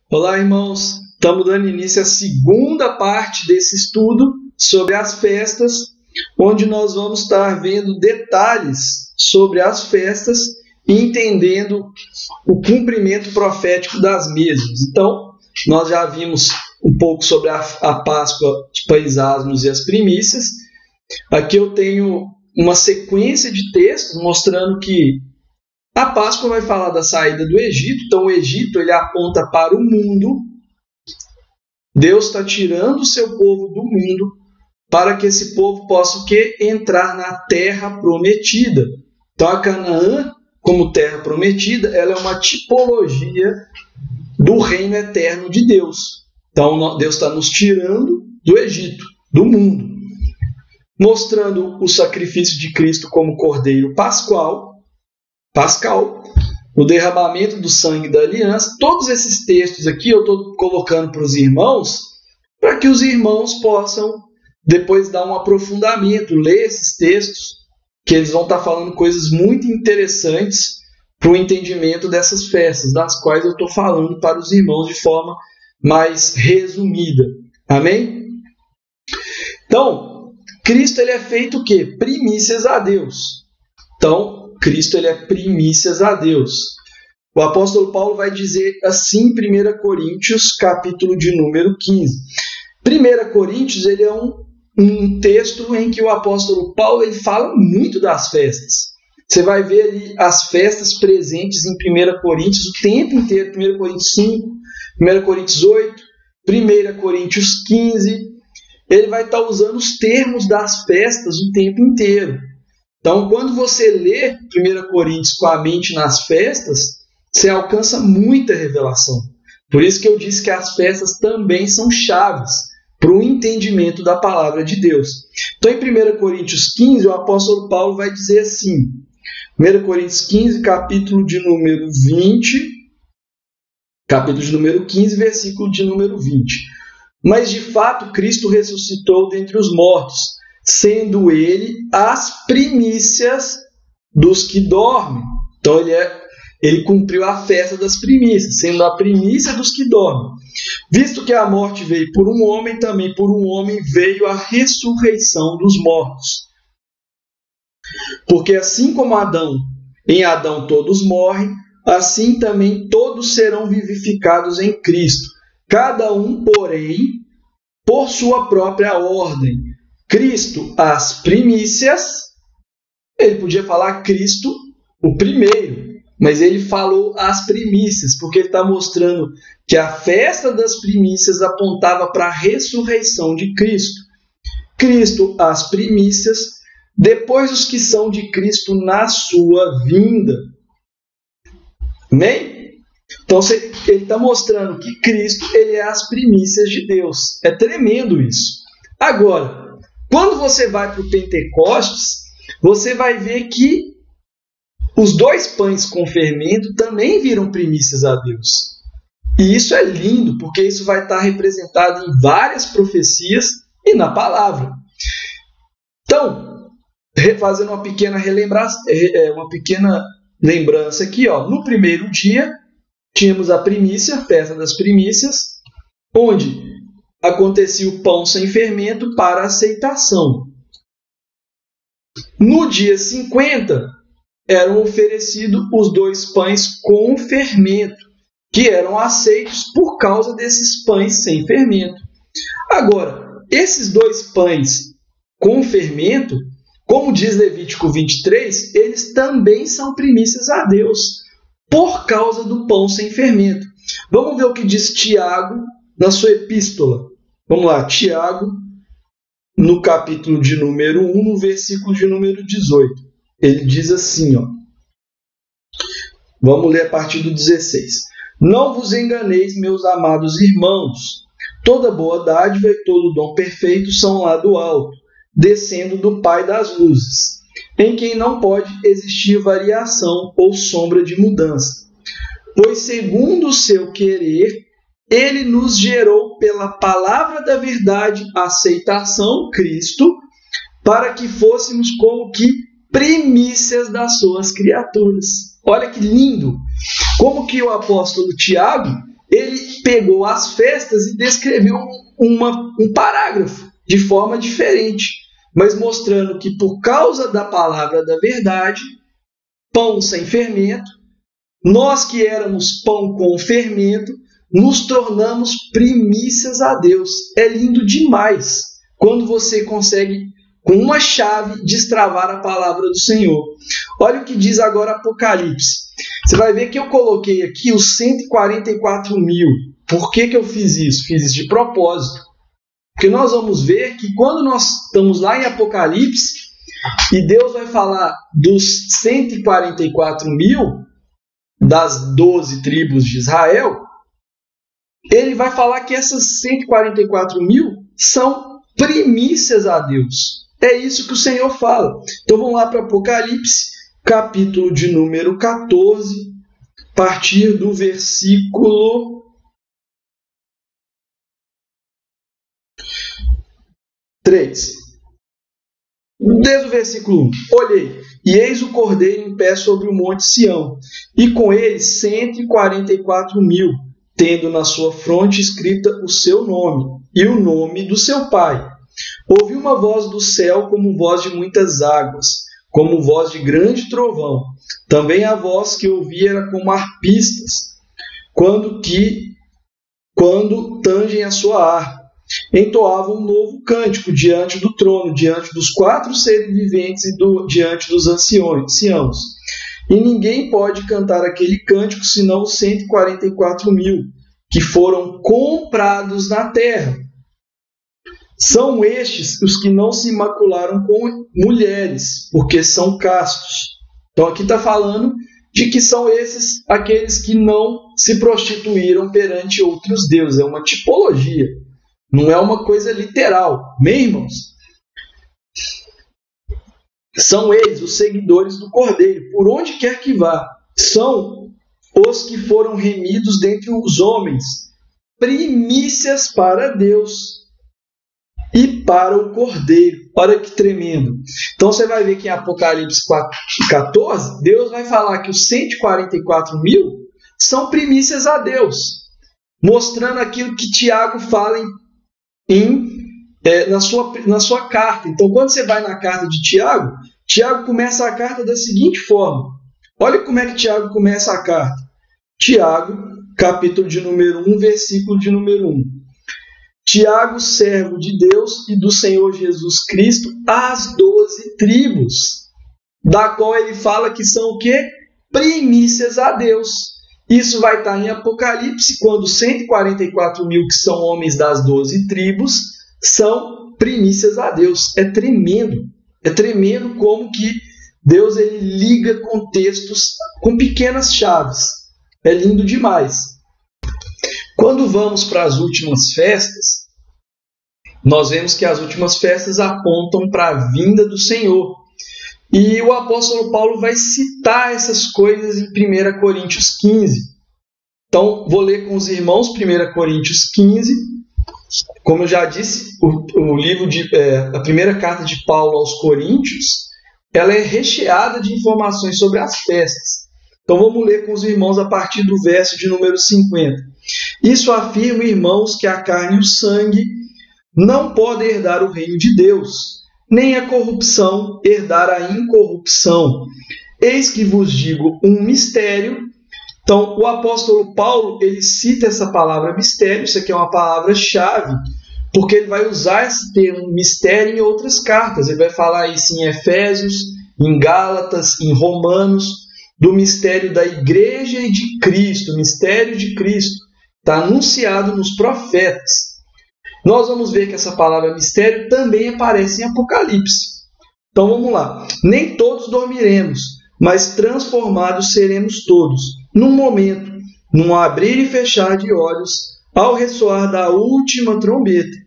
Olá, irmãos. Estamos dando início à segunda parte desse estudo sobre as festas, onde nós vamos estar vendo detalhes sobre as festas e entendendo o cumprimento profético das mesmas. Então, nós já vimos um pouco sobre a Páscoa de Pães Asmos e as primícias. Aqui eu tenho uma sequência de textos mostrando que a Páscoa vai falar da saída do Egito. Então, o Egito ele aponta para o mundo. Deus está tirando o seu povo do mundo para que esse povo possa entrar na terra prometida. Então, a Canaã, como terra prometida, ela é uma tipologia do reino eterno de Deus. Então, Deus está nos tirando do Egito, do mundo, mostrando o sacrifício de Cristo como cordeiro pascal, o derramamento do sangue da aliança. Todos esses textos aqui eu estou colocando para os irmãos, para que os irmãos possam depois dar um aprofundamento, ler esses textos, que eles vão estar falando coisas muito interessantes para o entendimento dessas festas, das quais eu estou falando para os irmãos de forma mais resumida. Amém? Então, Cristo ele é feito o quê? Primícias a Deus. Então, Cristo ele é primícias a Deus. O apóstolo Paulo vai dizer assim em 1 Coríntios, capítulo de número 15. 1 Coríntios ele é um texto em que o apóstolo Paulo ele fala muito das festas. Você vai ver ali as festas presentes em 1 Coríntios o tempo inteiro. 1 Coríntios 5, 1 Coríntios 8, 1 Coríntios 15. Ele vai estar usando os termos das festas o tempo inteiro. Então, quando você lê 1 Coríntios com a mente nas festas, você alcança muita revelação. Por isso que eu disse que as festas também são chaves para o entendimento da palavra de Deus. Então, em 1 Coríntios 15, o apóstolo Paulo vai dizer assim, 1 Coríntios 15, capítulo de número 20, capítulo de número 15, versículo de número 20. Mas, de fato, Cristo ressuscitou dentre os mortos, sendo ele as primícias dos que dormem. Então, ele cumpriu a festa das primícias, sendo a primícia dos que dormem. Visto que a morte veio por um homem, também por um homem veio a ressurreição dos mortos. Porque assim como em Adão todos morrem, assim também todos serão vivificados em Cristo. Cada um, porém, por sua própria ordem. Cristo, as primícias. Ele podia falar Cristo, o primeiro, mas ele falou as primícias, porque ele está mostrando que a festa das primícias apontava para a ressurreição de Cristo. Cristo, as primícias, depois os que são de Cristo na sua vinda. Amém? Então ele está mostrando que Cristo ele é as primícias de Deus. É tremendo isso. Agora, quando você vai para o Pentecostes, você vai ver que os 2 pães com fermento também viram primícias a Deus. E isso é lindo, porque isso vai estar representado em várias profecias e na palavra. Então, fazendo uma pequena lembrança aqui, no primeiro dia, tínhamos a primícia, a festa das primícias, onde acontecia o pão sem fermento para aceitação. No dia 50, eram oferecidos os 2 pães com fermento, que eram aceitos por causa desses pães sem fermento. Agora, esses 2 pães com fermento, como diz Levítico 23, eles também são primícias a Deus, por causa do pão sem fermento. Vamos ver o que diz Tiago na sua epístola. Vamos lá, Tiago, no capítulo de número 1, no versículo de número 18. Ele diz assim, vamos ler a partir do 16. Não vos enganeis, meus amados irmãos. Toda boa dádiva e todo dom perfeito são lá do alto, descendo do Pai das luzes, em quem não pode existir variação ou sombra de mudança. Pois segundo o seu querer, ele nos gerou pela palavra da verdade, aceitação, Cristo, para que fôssemos como que primícias das suas criaturas. Olha que lindo! Como que o apóstolo Tiago ele pegou as festas e descreveu um parágrafo de forma diferente, mas mostrando que por causa da palavra da verdade, pão sem fermento, nós que éramos pão com fermento, nos tornamos primícias a Deus. É lindo demais quando você consegue, com uma chave, destravar a palavra do Senhor. Olha o que diz agora Apocalipse. Você vai ver que eu coloquei aqui os 144 mil. Por que eu fiz isso? Fiz isso de propósito. Porque nós vamos ver que quando nós estamos lá em Apocalipse, e Deus vai falar dos 144 mil, das 12 tribos de Israel, ele vai falar que essas 144 mil são primícias a Deus. É isso que o Senhor fala. Então vamos lá para Apocalipse, capítulo de número 14, a partir do versículo 3. Desde o versículo 1. Olhei, e eis o Cordeiro em pé sobre o monte Sião, e com ele 144 mil, tendo na sua fronte escrita o seu nome e o nome do seu pai. Ouvi uma voz do céu como voz de muitas águas, como voz de grande trovão. Também a voz que ouvi era como arpistas, quando tangem a sua harpa. Entoavam um novo cântico diante do trono, diante dos 4 seres viventes e diante dos anciãos. E ninguém pode cantar aquele cântico senão os 144 mil, que foram comprados na terra. São estes os que não se imacularam com mulheres, porque são castos. Então aqui está falando de que são esses aqueles que não se prostituíram perante outros deuses. É uma tipologia, não é uma coisa literal. Bem, irmãos? São eles, os seguidores do Cordeiro, por onde quer que vá. São os que foram remidos dentre os homens, primícias para Deus e para o Cordeiro. Olha que tremendo. Então você vai ver que em Apocalipse 14, Deus vai falar que os 144 mil são primícias a Deus, mostrando aquilo que Tiago fala na sua carta. Então, quando você vai na carta de Tiago, Tiago começa a carta da seguinte forma. Olha como é que Tiago começa a carta. Tiago, capítulo de número 1, versículo de número 1. Tiago, servo de Deus e do Senhor Jesus Cristo, às 12 tribos, da qual ele fala que são o quê? Primícias a Deus. Isso vai estar em Apocalipse, quando 144 mil, que são homens das 12 tribos, são primícias a Deus. É tremendo. É tremendo como que Deus ele liga contextos com pequenas chaves. É lindo demais. Quando vamos para as últimas festas, nós vemos que as últimas festas apontam para a vinda do Senhor. E o apóstolo Paulo vai citar essas coisas em 1 Coríntios 15. Então, vou ler com os irmãos 1 Coríntios 15. Como eu já disse, a primeira carta de Paulo aos Coríntios, ela é recheada de informações sobre as festas. Então, vamos ler com os irmãos a partir do verso de número 50. Isso afirma, irmãos, que a carne e o sangue não podem herdar o reino de Deus, nem a corrupção herdar a incorrupção. Eis que vos digo um mistério. Então, o apóstolo Paulo, ele cita essa palavra mistério, isso aqui é uma palavra-chave, porque ele vai usar esse termo mistério em outras cartas. Ele vai falar isso em Efésios, em Gálatas, em Romanos, do mistério da igreja e de Cristo, o mistério de Cristo. Está anunciado nos profetas. Nós vamos ver que essa palavra mistério também aparece em Apocalipse. Então vamos lá. Nem todos dormiremos, mas transformados seremos todos, num momento, num abrir e fechar de olhos, ao ressoar da última trombeta.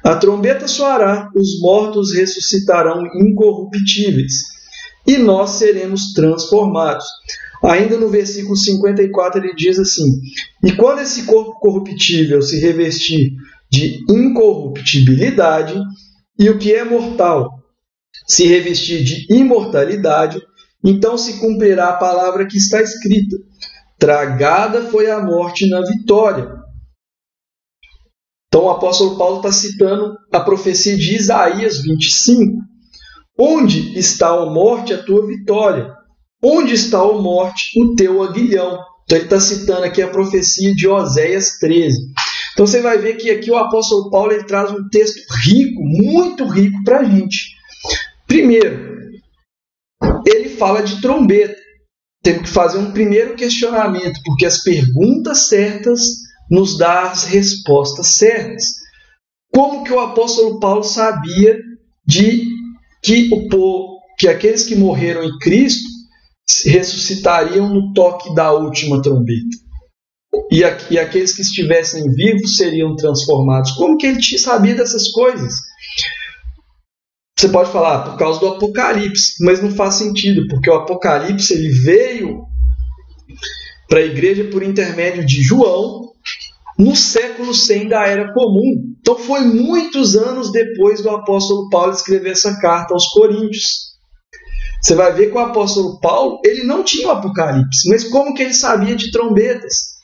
A trombeta soará, os mortos ressuscitarão incorruptíveis, e nós seremos transformados. Ainda no versículo 54 ele diz assim: e quando esse corpo corruptível se revestir de incorruptibilidade, e o que é mortal se revestir de imortalidade, então se cumprirá a palavra que está escrita: tragada foi a morte na vitória. Então o apóstolo Paulo está citando a profecia de Isaías 25. Onde está, ó morte, a tua vitória? Onde está, ó morte, o teu aguilhão? Então ele está citando aqui a profecia de Oséias 13. Então você vai ver que aqui o apóstolo Paulo ele traz um texto rico, muito rico para a gente. Primeiro, ele fala de trombeta. Temos que fazer um primeiro questionamento, porque as perguntas certas nos dão as respostas certas. Como que o apóstolo Paulo sabia que aqueles que morreram em Cristo ressuscitariam no toque da última trombeta? E aqueles que estivessem vivos seriam transformados. Como que ele sabia dessas coisas? Você pode falar por causa do Apocalipse, mas não faz sentido, porque o Apocalipse ele veio para a igreja por intermédio de João no século 100 da Era Comum. Então foi muitos anos depois do apóstolo Paulo escrever essa carta aos Coríntios. Você vai ver que o apóstolo Paulo ele não tinha o Apocalipse, mas como que ele sabia de trombetas?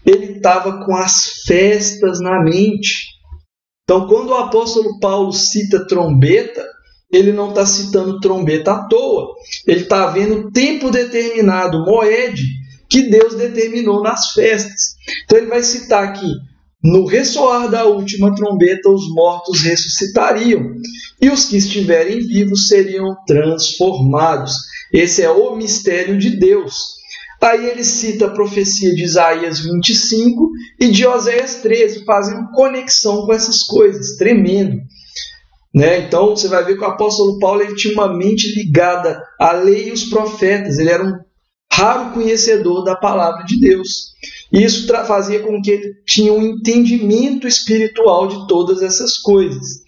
Ele estava com as festas na mente. Então quando o apóstolo Paulo cita trombeta, ele não está citando trombeta à toa. Ele está vendo o tempo determinado, moed, que Deus determinou nas festas. Então ele vai citar aqui, no ressoar da última trombeta, os mortos ressuscitariam, e os que estiverem vivos seriam transformados. Esse é o mistério de Deus. Aí ele cita a profecia de Isaías 25 e de Oséias 13, fazendo conexão com essas coisas. Tremendo. Então você vai ver que o apóstolo Paulo ele tinha uma mente ligada à lei e os profetas. Ele era um raro conhecedor da palavra de Deus. E isso fazia com que ele tinha um entendimento espiritual de todas essas coisas.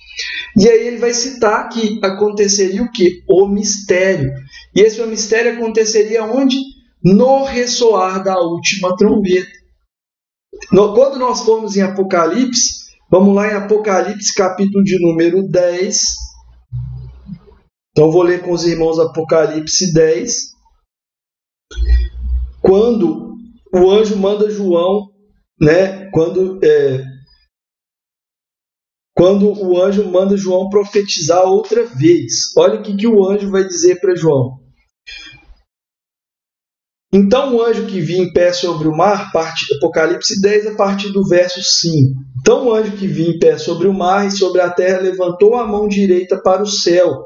E aí ele vai citar que aconteceria o quê? O mistério. E esse mistério aconteceria onde? No ressoar da última trombeta. Quando nós formos em Apocalipse, vamos lá em Apocalipse, capítulo de número 10. Então, vou ler com os irmãos Apocalipse 10. Quando o anjo manda João, quando o anjo manda João profetizar outra vez. Olha o que o anjo vai dizer para João. Então o anjo que vinha em pé sobre o mar, Apocalipse 10, a partir do verso 5. Então o anjo que vinha em pé sobre o mar e sobre a terra levantou a mão direita para o céu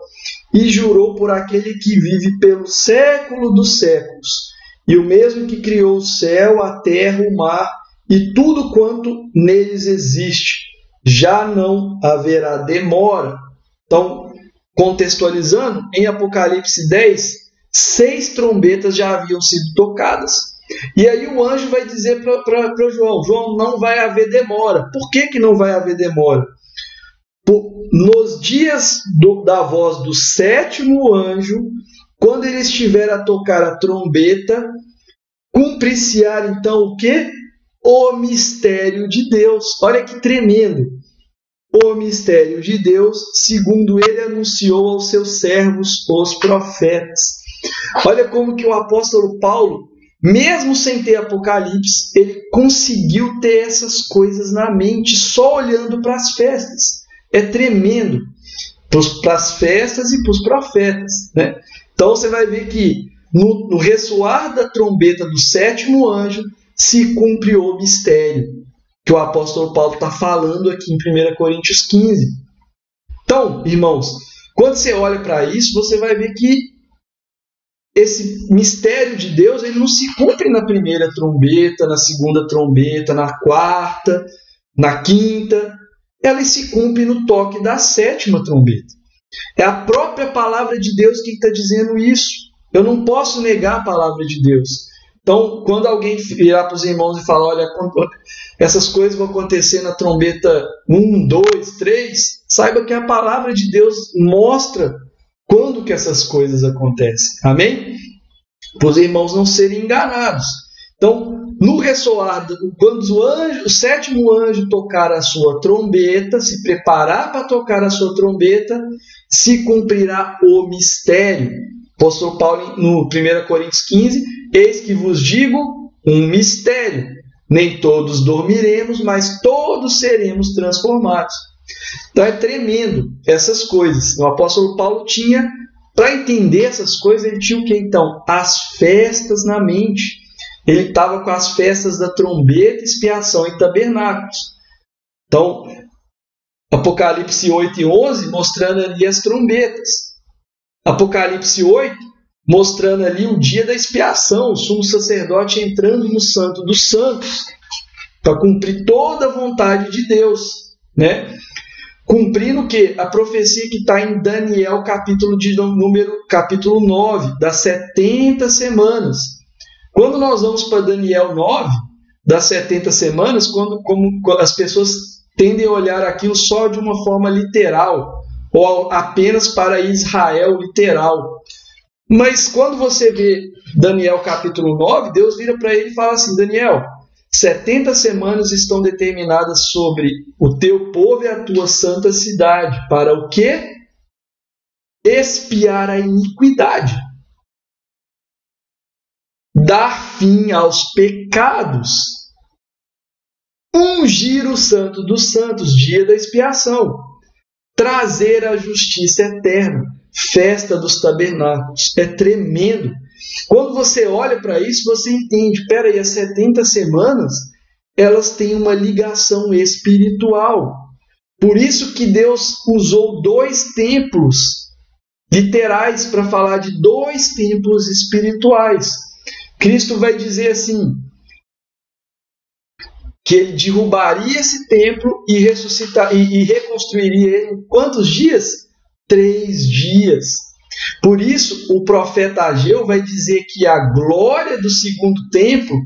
e jurou por aquele que vive pelo século dos séculos, e o mesmo que criou o céu, a terra, o mar e tudo quanto neles existe. Já não haverá demora. Então, contextualizando, em Apocalipse 10, 6 trombetas já haviam sido tocadas. E aí o anjo vai dizer para João, João, não vai haver demora. Por que não vai haver demora? Nos dias da voz do 7º anjo, quando ele estiver a tocar a trombeta, cumprir-se-á então o quê? O mistério de Deus. Olha que tremendo. O mistério de Deus, segundo ele anunciou aos seus servos, os profetas. Olha como que o apóstolo Paulo, mesmo sem ter Apocalipse, ele conseguiu ter essas coisas na mente, só olhando para as festas. É tremendo. Para as festas e para os profetas. Então você vai ver que no ressoar da trombeta do 7º anjo, se cumpre o mistério que o apóstolo Paulo está falando aqui em 1 Coríntios 15. Então, irmãos, quando você olha para isso, você vai ver que esse mistério de Deus ele não se cumpre na primeira trombeta, na segunda trombeta, na quarta, na quinta. Ela se cumpre no toque da 7ª trombeta. É a própria palavra de Deus que está dizendo isso. Eu não posso negar a palavra de Deus. Então, quando alguém virar para os irmãos e falar, olha, essas coisas vão acontecer na trombeta 1, 2, 3, saiba que a palavra de Deus mostra quando que essas coisas acontecem. Amém? Para os irmãos não serem enganados. Então, no ressoar, quando o 7º anjo tocar a sua trombeta, se preparar para tocar a sua trombeta, se cumprirá o mistério. Apóstolo Paulo, no 1 Coríntios 15, eis que vos digo um mistério. Nem todos dormiremos, mas todos seremos transformados. Então é tremendo essas coisas. O apóstolo Paulo tinha, para entender essas coisas, ele tinha o que então? As festas na mente. Ele estava com as festas da trombeta, expiação e tabernáculos. Então, Apocalipse 8 e 11 mostrando ali as trombetas. Apocalipse 8 mostrando ali o dia da expiação, o sumo sacerdote entrando no Santo dos Santos para cumprir toda a vontade de Deus, né? Cumprindo o quê? A profecia que está em Daniel, capítulo 9, das 70 semanas. Quando nós vamos para Daniel 9, das 70 semanas, como as pessoas tendem a olhar aquilo só de uma forma literal, ou apenas para Israel literal. Mas quando você vê Daniel capítulo 9, Deus vira para ele e fala assim: Daniel, 70 semanas estão determinadas sobre o teu povo e a tua santa cidade. Para o quê? Expiar a iniquidade. Dar fim aos pecados. Ungir o santo dos santos, dia da expiação. Trazer a justiça eterna. Festa dos tabernáculos. É tremendo. Quando você olha para isso, você entende, peraí, as 70 semanas, elas têm uma ligação espiritual. Por isso que Deus usou 2 templos literais para falar de 2 templos espirituais. Cristo vai dizer assim, que ele derrubaria esse templo e reconstruiria ele em quantos dias? 3 dias. Por isso, o profeta Ageu vai dizer que a glória do segundo templo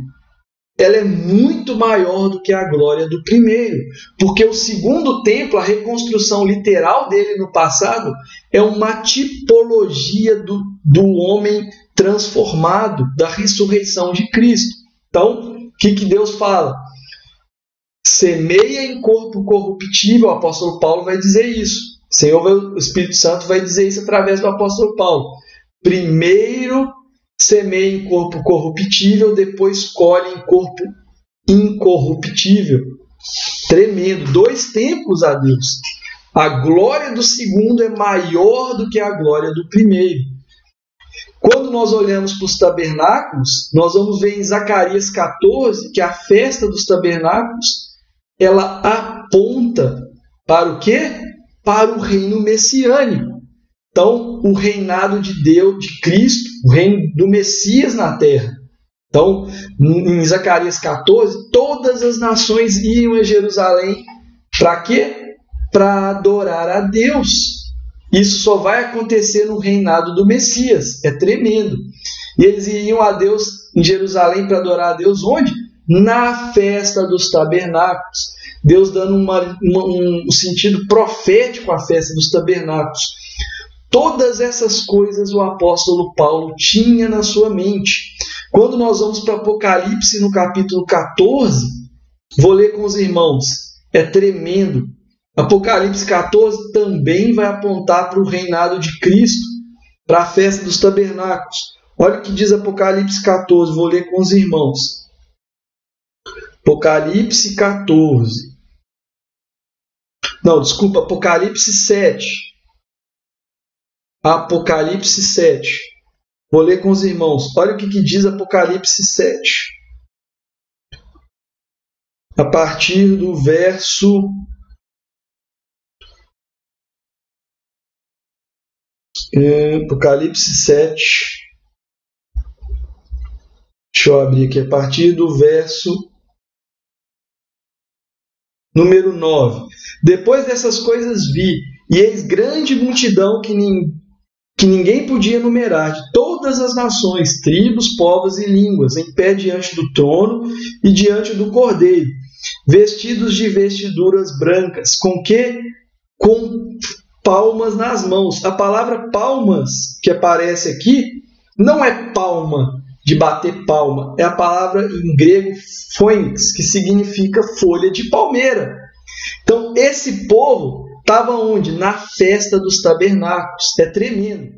ela é muito maior do que a glória do primeiro. Porque o segundo templo, a reconstrução literal dele no passado, é uma tipologia do homem transformado, da ressurreição de Cristo. Então, o que Deus fala? Semeia em corpo corruptível, o apóstolo Paulo vai dizer isso. O Espírito Santo vai dizer isso através do apóstolo Paulo. Primeiro semeia em corpo corruptível, depois colhe em corpo incorruptível. Tremendo. 2 templos a Deus. A glória do segundo é maior do que a glória do primeiro. Quando nós olhamos para os tabernáculos, nós vamos ver em Zacarias 14 que a festa dos tabernáculos ela aponta para o quê? Para o reino messiânico. Então, o reinado de Deus, de Cristo, o reino do Messias na terra. Então, em Zacarias 14, todas as nações iam a Jerusalém para quê? Para adorar a Deus. Isso só vai acontecer no reinado do Messias. É tremendo. E eles iriam a Deus em Jerusalém para adorar a Deus onde? Na festa dos tabernáculos. Deus dando um sentido profético à festa dos tabernáculos. Todas essas coisas o apóstolo Paulo tinha na sua mente. Quando nós vamos para Apocalipse no capítulo 14, vou ler com os irmãos, é tremendo. Apocalipse 14 também vai apontar para o reinado de Cristo, para a festa dos tabernáculos. Olha o que diz Apocalipse 14, vou ler com os irmãos. Apocalipse 14. Não, desculpa, Apocalipse 7. Apocalipse 7. Vou ler com os irmãos. Olha o que diz Apocalipse 7. A partir do verso... Apocalipse 7. Deixa eu abrir aqui. A partir do verso... número 9. Depois dessas coisas vi, e eis grande multidão que ninguém podia numerar, de todas as nações, tribos, povos e línguas, em pé diante do trono e diante do Cordeiro, vestidos de vestiduras brancas, com palmas nas mãos. A palavra palmas que aparece aqui não é palma de bater palma, é a palavra em grego phoenix, que significa folha de palmeira. Então esse povo estava onde? Na festa dos tabernáculos. É tremendo.